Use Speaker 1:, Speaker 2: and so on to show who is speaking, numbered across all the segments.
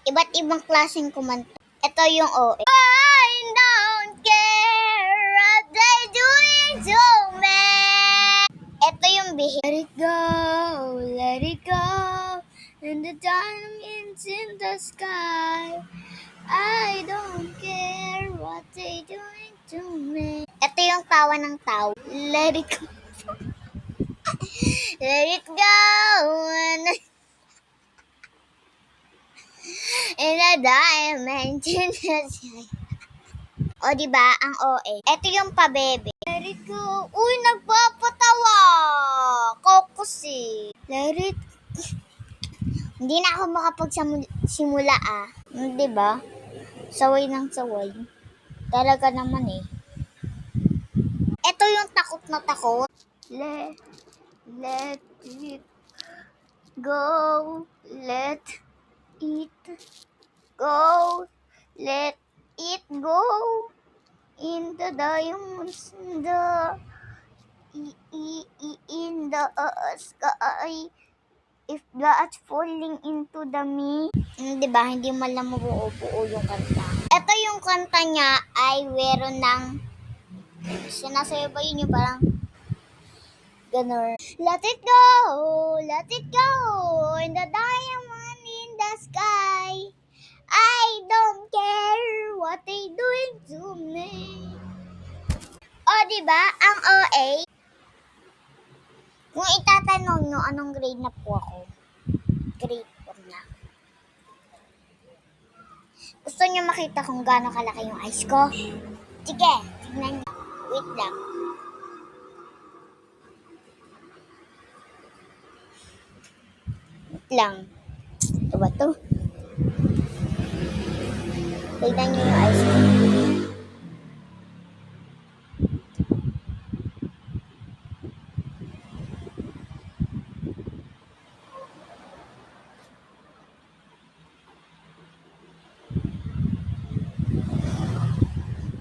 Speaker 1: Iba't ibang klaseng kumanta. Ito yung OA. I don't care what they doing to me. Ito yung bihis. Let it go, and the diamond in the sky. I don't care what they doing to me. Ito yung tawa ng tao. Let it go. Let it go, and the diamond in the sky. O, diba? Ang OA. Ito yung pabebe. Let it go. Uy, nagpapatawa. Kokosi. Let it. Hindi na ako makapagsimula Diba? Saway ng saway. Talaga naman eh. Ito yung takot na takot. Let it go. Let it go. Let it go. In the diamonds in the sky. If blood falling into the me. Diba? Hindi man lang mabuo-buo yung kanta. Ito yung kanta niya ay meron ng sinasayo ba yun yung parang ganun. Let it go, in the diamond in the sky. I don't care what they doing to me. O, diba? Ang OA, kung itatanong nyo anong grade na po ako, grade 4 na. Gusto nyo makita kung gaano kalaki yung eyes ko? Sige, tignan nyo. Wait lang. Wait lang. Ito ba to? Tignan nyo yung eyes ko.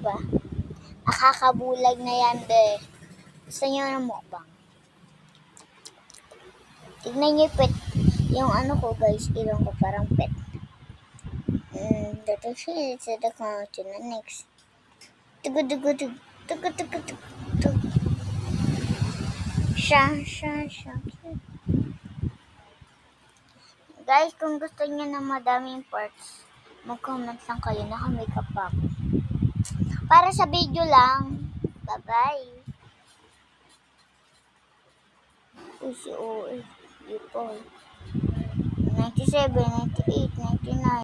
Speaker 1: Diba? Nakakabulag na yan, be. Gusto nyo ng mukbang? Tignan nyo yung pet. Yung ano ko, guys, ilong ko parang pet. That is it. Sa dakang to the next. Tugod. Siya. Guys, kung gusto niyo na madaming parts, mag-comment lang kayo. Naka-makeup pa ako. Para sa video lang. Bye-bye. Uy, si OA. Di po. 97, 98, 99.